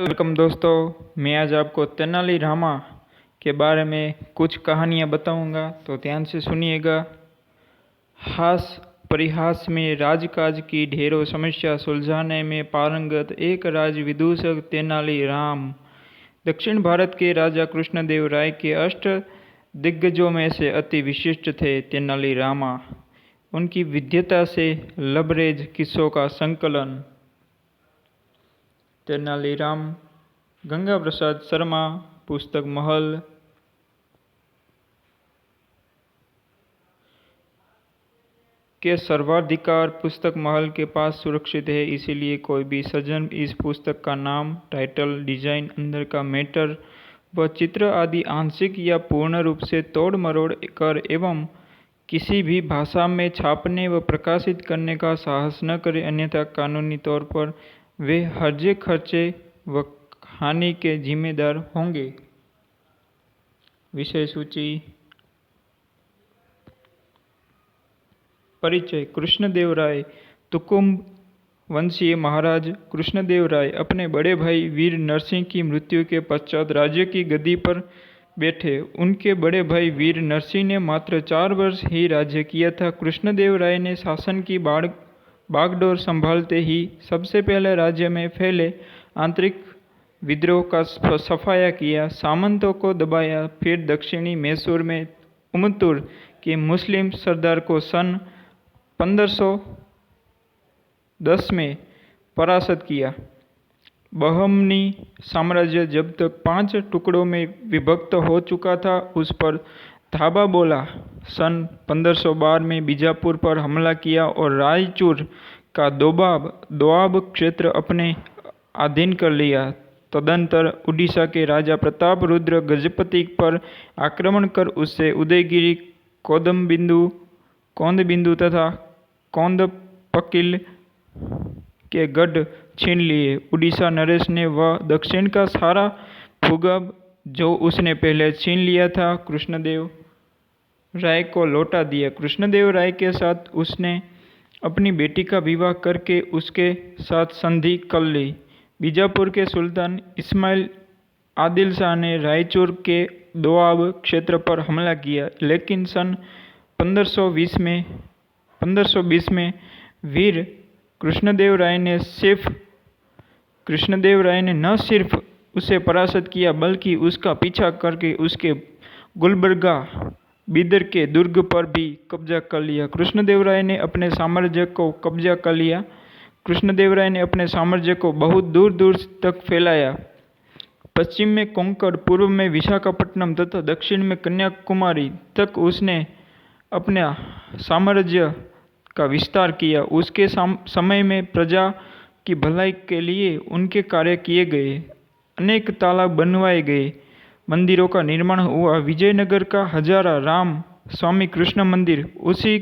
Welcome दोस्तों, मैं आज आपको तेनालीरामा के बारे में कुछ कहानियाँ बताऊंगा, तो ध्यान से सुनिएगा। हास परिहास में राजकाज की ढेरों समस्या सुलझाने में पारंगत एक राज विदूषक तेनालीराम दक्षिण भारत के राजा कृष्णदेव राय के अष्ट दिग्गजों में से अति विशिष्ट थे। तेनालीरामा उनकी विद्वता से लबरेज किस्सों का संकलन। तेनालीराम गंगा प्रसाद शर्मा, पुस्तक महल। के सर्वाधिकार पुस्तक महल के पास सुरक्षित है, इसीलिए कोई भी सज्जन इस पुस्तक का नाम, टाइटल, डिजाइन, अंदर का मैटर व चित्र आदि आंशिक या पूर्ण रूप से तोड़ मरोड़ कर एवं किसी भी भाषा में छापने व प्रकाशित करने का साहस न करे, अन्यथा कानूनी तौर पर वे हर्जे खर्चे व हानि के जिम्मेदार होंगे। विषय सूची। परिचय। कृष्णदेव राय तुकुम्ब वंशीय महाराज कृष्णदेव राय अपने बड़े भाई वीर नरसिंह की मृत्यु के पश्चात राज्य की गद्दी पर बैठे। उनके बड़े भाई वीर नरसिंह ने मात्र 4 वर्ष ही राज्य किया था। कृष्णदेव राय ने शासन की बागडोर संभालते ही सबसे पहले राज्य में फैले आंतरिक विद्रोह का सफाया किया, सामंतों को दबाया। फिर दक्षिणी मैसूर में उमतूर के मुस्लिम सरदार को सन 1510 में परास्त किया। बहमनी साम्राज्य जब तक 5 टुकड़ों में विभक्त हो चुका था, उस पर धावा बोला। सन 1512 में बीजापुर पर हमला किया और रायचूर का दोआब क्षेत्र अपने अधीन कर लिया। तदंतर उड़ीसा के राजा प्रताप रुद्र गजपति पर आक्रमण कर उससे उदयगिरी, कौंदबिंदु तथा कौंदपकिल के गढ़ छीन लिए। उड़ीसा नरेश ने वह दक्षिण का सारा भूभाग जो उसने पहले छीन लिया था, कृष्णदेव राय को लौटा दिया। कृष्णदेव राय के साथ उसने अपनी बेटी का विवाह करके उसके साथ संधि कर ली। बीजापुर के सुल्तान इस्माइल आदिल शाह ने रायचूर के दोआब क्षेत्र पर हमला किया, लेकिन सन 1520 में वीर कृष्णदेव राय ने न सिर्फ उसे परास्त किया, बल्कि उसका पीछा करके उसके गुलबर्गा बीदर के दुर्ग पर भी कब्जा कर लिया। कृष्णदेव राय ने अपने साम्राज्य को बहुत दूर दूर तक फैलाया। पश्चिम में कोंकण, पूर्व में विशाखापट्टनम तथा दक्षिण में कन्याकुमारी तक उसने अपने साम्राज्य का विस्तार किया। उसके समय में प्रजा की भलाई के लिए उनके कार्य किए गए, अनेक तालाब बनवाए गए, मंदिरों का निर्माण हुआ। विजयनगर का हजारा राम स्वामी कृष्ण मंदिर उसी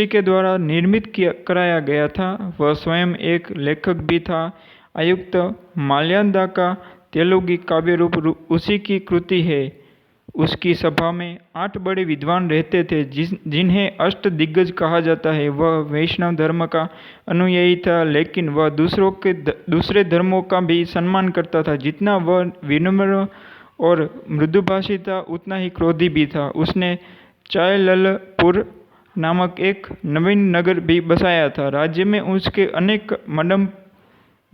के द्वारा निर्मित कराया गया था। वह स्वयं एक लेखक भी था। आयुक्त माल्यादा का तेलुगु काव्य रूप उसी की कृति है। उसकी सभा में 8 बड़े विद्वान रहते थे, जिन्हें अष्ट दिग्गज कहा जाता है। वह वैष्णव धर्म का अनुयायी था, लेकिन वह दूसरे धर्मों का भी सम्मान करता था। जितना वह विनम्र और मृदुभाषी था, उतना ही क्रोधी भी था। उसने चायललपुर नामक एक नवीन नगर भी बसाया था। राज्य में उसके अनेक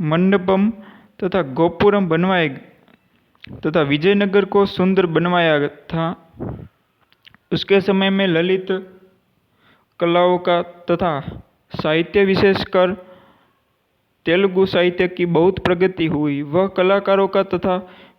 मंडपम तथा गोपुरम बनवाए तथा विजयनगर को सुंदर बनवाया था। उसके समय में ललित कलाओं का तथा साहित्य, विशेषकर तेलुगु साहित्य की बहुत प्रगति हुई। वह कलाकारों का तथा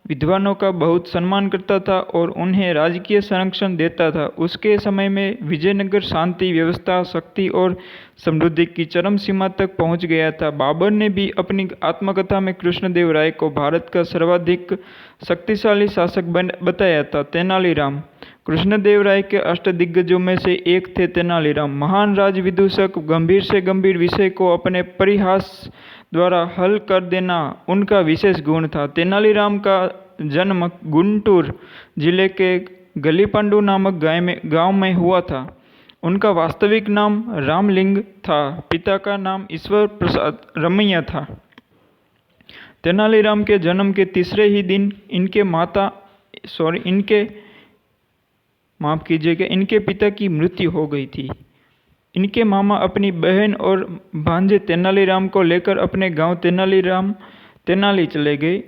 विद्वानों का बहुत सम्मान करता था और उन्हें राजकीय संरक्षण देता था। उसके समय में विजयनगर शांति, व्यवस्था, शक्ति और समृद्धि की चरम सीमा तक पहुंच गया था। बाबर ने भी अपनी आत्मकथा में कृष्णदेव राय को भारत का सर्वाधिक शक्तिशाली शासक बताया था। तेनालीराम कृष्णदेव राय के अष्टदिग्गजों में से एक थे। तेनालीराम महान राज विदूषक, गंभीर से गंभीर विषय को अपने परिहास द्वारा हल कर देना उनका विशेष गुण था। तेनालीराम का जन्म गुंटूर जिले के गलीपांडु नामक गांव में हुआ था। उनका वास्तविक नाम रामलिंग था। पिता का नाम ईश्वर प्रसाद रमैया था। तेनालीराम के जन्म के तीसरे ही दिन इनके पिता की मृत्यु हो गई थी। इनके मामा अपनी बहन और भांजे तेनालीराम को लेकर अपने गांव तेनाली चले गए।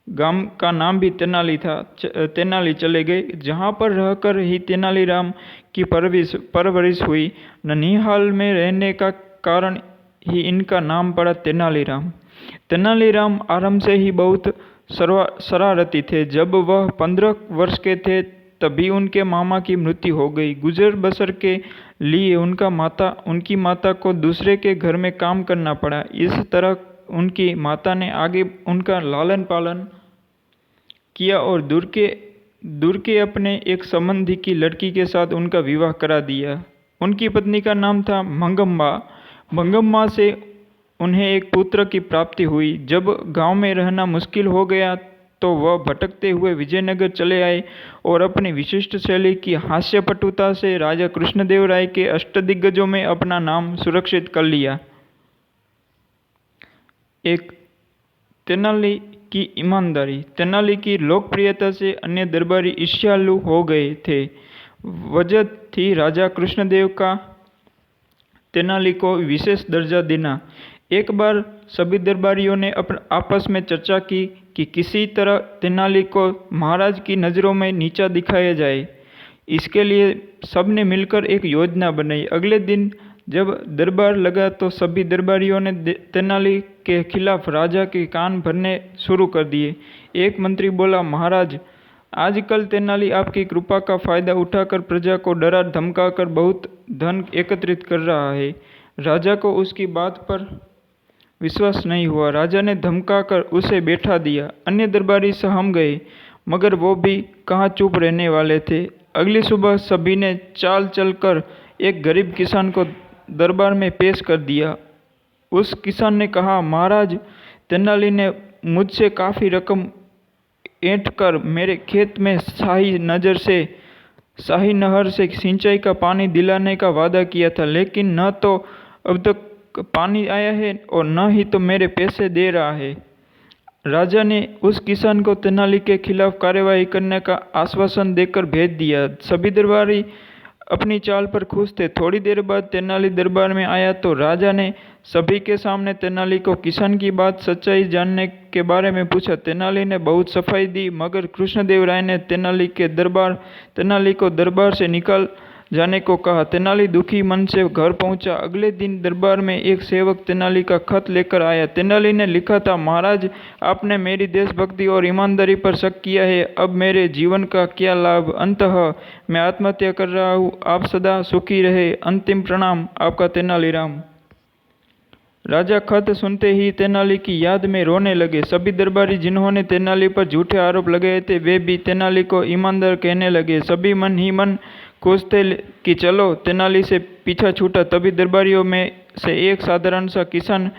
गांव का नाम भी तेनाली था। तेनाली चले गए, जहां पर रहकर ही तेनालीराम की परवरिश हुई। ननिहाल में रहने का कारण ही इनका नाम पड़ा तेनालीराम। तेनालीराम आरंभ से ही बहुत शरारती थे। जब वह 15 वर्ष के थे तभी उनके मामा की मृत्यु हो गई। गुजर बसर के लिए उनकी माता को दूसरे के घर में काम करना पड़ा। इस तरह उनकी माता ने आगे उनका लालन पालन किया और दूर के अपने एक संबंधी की लड़की के साथ उनका विवाह करा दिया। उनकी पत्नी का नाम था मंगम्मा। मंगम्मा से उन्हें एक पुत्र की प्राप्ति हुई। जब गांव में रहना मुश्किल हो गया तो वह भटकते हुए विजयनगर चले आए और अपनी विशिष्ट शैली की हास्यपटुता से राजा कृष्णदेव राय के अष्टदिग्गजों में अपना नाम सुरक्षित कर लिया। एक, तेनाली की ईमानदारी। तेनाली की लोकप्रियता से अन्य दरबारी ईर्ष्यालु हो गए थे। वजह थी राजा कृष्णदेव का तेनाली को विशेष दर्जा देना। एक बार सभी दरबारियों ने आपस में चर्चा की कि किसी तरह तेनाली को महाराज की नज़रों में नीचा दिखाया जाए। इसके लिए सबने मिलकर एक योजना बनाई। अगले दिन जब दरबार लगा तो सभी दरबारियों ने तेनाली के खिलाफ राजा के कान भरने शुरू कर दिए। एक मंत्री बोला, महाराज, आजकल तेनाली आपकी कृपा का फायदा उठाकर प्रजा को डरा धमकाकर बहुत धन एकत्रित कर रहा है। राजा को उसकी बात पर विश्वास नहीं हुआ। राजा ने धमकाकर उसे बैठा दिया। अन्य दरबारी सहम गए, मगर वो भी कहाँ चुप रहने वाले थे। अगली सुबह सभी ने चाल चलकर एक गरीब किसान को दरबार में पेश कर दिया। उस किसान ने कहा, महाराज, तेनाली ने मुझसे काफ़ी रकम ऐंठ कर मेरे खेत में शाही नहर से सिंचाई का पानी दिलाने का वादा किया था, लेकिन न तो अब तक पानी आया है और न ही तो मेरे पैसे दे रहा है। राजा ने उस किसान को तेनाली के खिलाफ कार्यवाही करने का आश्वासन देकर भेज दिया। सभी दरबारी अपनी चाल पर खुश थे। थोड़ी देर बाद तेनाली दरबार में आया तो राजा ने सभी के सामने तेनाली को किसान की बात सच्चाई जानने के बारे में पूछा। तेनाली ने बहुत सफाई दी, मगर कृष्णदेव राय ने तेनाली को दरबार से निकाल जाने को कहा। तेनाली दुखी मन से घर पहुंचा। अगले दिन दरबार में एक सेवक तेनाली का खत लेकर आया। तेनाली ने लिखा था, महाराज, आपने मेरी देशभक्ति और ईमानदारी पर शक किया है। अब मेरे जीवन का क्या लाभ? अंततः मैं आत्महत्या कर रहा हूँ। आप सदा सुखी रहे। अंतिम प्रणाम, आपका तेनालीराम। राजा खत सुनते ही तेनाली की याद में रोने लगे। सभी दरबारी जिन्होंने तेनाली पर झूठे आरोप लगाए थे वे भी तेनाली को ईमानदार कहने लगे। सभी मन ही मन खुश थे कि चलो तेनाली से पीछा छूटा। तभी दरबारियों में से एक साधारण सा किसान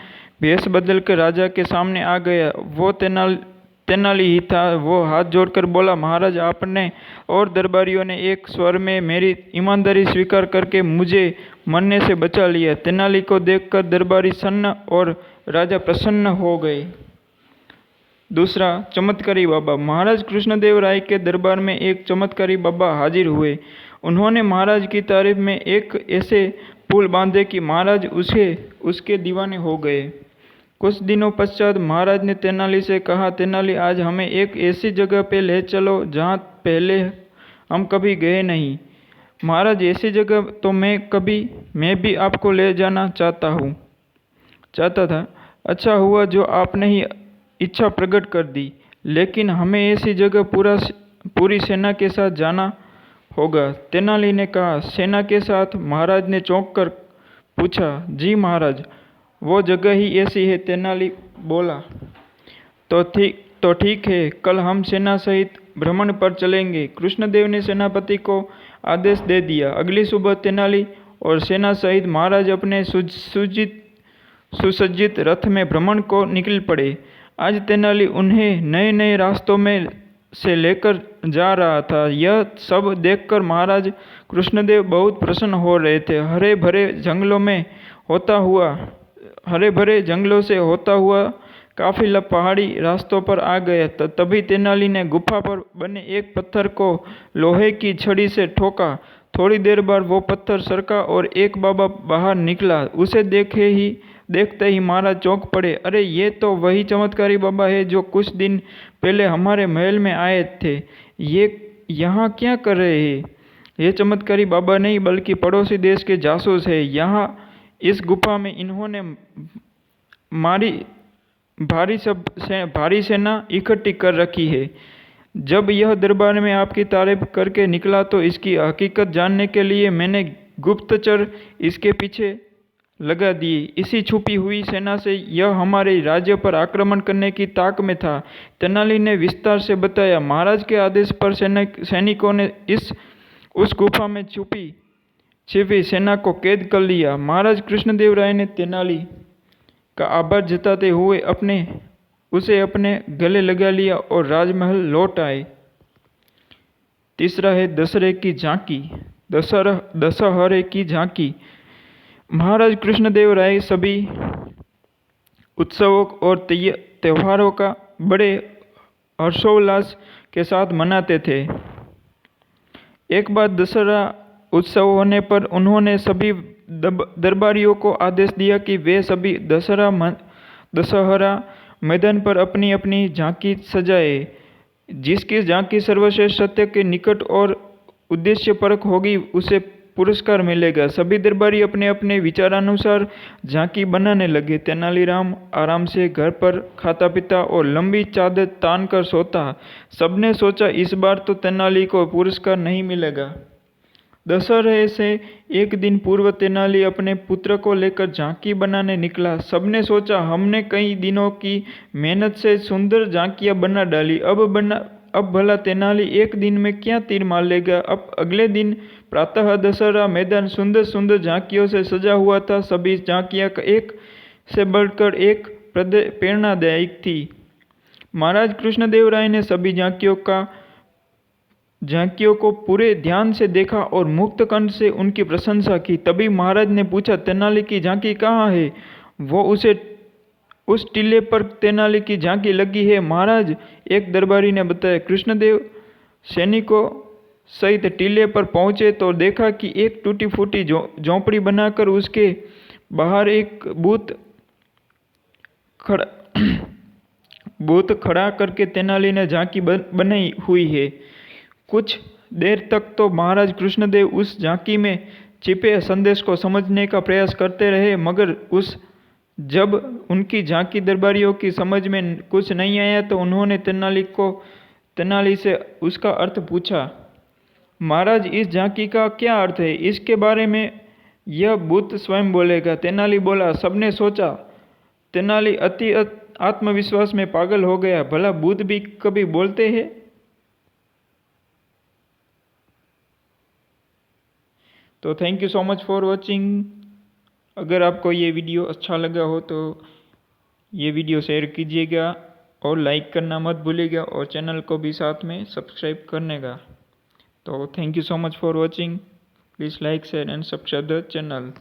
भेष बदलकर राजा के सामने आ गया। वो तेनाली ही था। वो हाथ जोड़कर बोला, महाराज, आपने और दरबारियों ने एक स्वर में मेरी ईमानदारी स्वीकार करके मुझे मरने से बचा लिया। तेनाली को देखकर दरबारी सन्न और राजा प्रसन्न हो गए। दूसरा, चमत्कारी बाबा। महाराज कृष्णदेव राय के दरबार में एक चमत्कारी बाबा हाजिर हुए। उन्होंने महाराज की तारीफ में एक ऐसे पुल बांधे कि महाराज उसके दीवाने हो गए। कुछ दिनों पश्चात महाराज ने तेनाली से कहा, तेनाली, आज हमें एक ऐसी जगह पे ले चलो जहाँ पहले हम कभी गए नहीं। महाराज, ऐसी जगह तो मैं भी आपको ले जाना चाहता था। अच्छा हुआ जो आपने ही इच्छा प्रकट कर दी, लेकिन हमें ऐसी जगह पूरी सेना के साथ जाना होगा। तेनाली ने कहा, सेना के साथ? महाराज ने चौंक कर पूछा। जी महाराज, वो जगह ही ऐसी है। तेनाली बोला, तो ठीक है, कल हम सेना सहित भ्रमण पर चलेंगे। कृष्णदेव ने सेनापति को आदेश दे दिया। अगली सुबह तेनाली और सेना सहित महाराज अपने सुसज्जित रथ में भ्रमण को निकल पड़े। आज तेनाली उन्हें नए नए रास्तों में से लेकर जा रहा था। यह सब देखकर महाराज कृष्णदेव बहुत प्रसन्न हो रहे थे। हरे भरे जंगलों से होता हुआ काफिला पहाड़ी रास्तों पर आ गया। तभी तेनाली ने गुफा पर बने एक पत्थर को लोहे की छड़ी से ठोका। थोड़ी देर बाद वो पत्थर सरका और एक बाबा बाहर निकला। उसे देखते ही महाराज चौंक पड़े। अरे ये तो वही चमत्कारी बाबा है जो कुछ दिन पहले हमारे महल में आए थे। ये यहाँ क्या कर रहे हैं? ये चमत्कारी बाबा नहीं बल्कि पड़ोसी देश के जासूस है। यहाँ इस गुफा में इन्होंने मारी भारी सेना इकट्ठी कर रखी है। जब यह दरबार में आपकी तारीफ करके निकला तो इसकी हकीकत जानने के लिए मैंने गुप्तचर इसके पीछे लगा दिए। इसी छुपी हुई सेना से यह हमारे राज्य पर आक्रमण करने की ताक में था। तेनाली ने विस्तार से बताया। महाराज के आदेश पर सैनिकों ने उस गुफा में छिपी सेना को कैद कर लिया। महाराज कृष्णदेव राय ने तेनाली का आभार जताते हुए उसे अपने गले लगा लिया और राजमहल लौट आए। तीसरा है दशहरे की झांकी। दशहरे की झांकी। महाराज कृष्णदेव राय सभी उत्सवों और त्योहारों का बड़े हर्षोल्लास के साथ मनाते थे। एक बार दशहरा उत्सव होने पर उन्होंने सभी दरबारियों को आदेश दिया कि वे सभी दशहरा मैदान पर अपनी अपनी झांकी सजाए। जिसकी झांकी सर्वश्रेष्ठ सत्य के निकट और उद्देश्यपरक होगी उसे पुरस्कार मिलेगा। सभी दरबारी अपने अपने विचारानुसार झांकी बनाने लगे। तेनालीराम आराम से घर पर खाता पीता और लंबी चादर तान कर सोता। सबने सोचा इस बार तो तेनाली को पुरस्कार नहीं मिलेगा। दशहरे से एक दिन पूर्व तेनाली अपने पुत्र को लेकर झांकी बनाने निकला। सबने सोचा हमने कई दिनों की मेहनत से सुंदर झांकियां बना डाली, अब भला तेनाली एक दिन में क्या तीर मार लेगा। अब अगले दिन प्रातः दशहरा मैदान सुंदर सुंदर झांकियों से सजा हुआ था। सभी झांकियां एक से बढ़कर एक प्रेरणादायक थी। महाराज कृष्णदेव राय ने सभी झांकियों को पूरे ध्यान से देखा और मुक्त कंठ से उनकी प्रशंसा की। तभी महाराज ने पूछा, तेनाली की झांकी कहाँ है? वो उस टीले पर तेनाली की झांकी लगी है महाराज, एक दरबारी ने बताया। कृष्णदेव सैनिकों सहित टीले पर पहुंचे तो देखा कि एक टूटी फूटी झोंपड़ी बनाकर उसके बाहर एक बूथ खड़ा करके तेनाली ने झांकी बनाई हुई है। कुछ देर तक तो महाराज कृष्णदेव उस झांकी में छिपे संदेश को समझने का प्रयास करते रहे, मगर जब उनकी झांकी दरबारियों की समझ में कुछ नहीं आया तो उन्होंने तेनाली से उसका अर्थ पूछा। महाराज इस झांकी का क्या अर्थ है? इसके बारे में यह भूत स्वयं बोलेगा। तेनाली बोला। सबने सोचा तेनाली अति आत्मविश्वास में पागल हो गया। भला भूत भी कभी बोलते हैं? तो thank you so much for watching. अगर आपको ये वीडियो अच्छा लगा हो तो ये वीडियो शेयर कीजिएगा और लाइक करना मत भूलिएगा और चैनल को भी साथ में सब्सक्राइब करने का। तो thank you so much for watching. Please like share and subscribe the channel.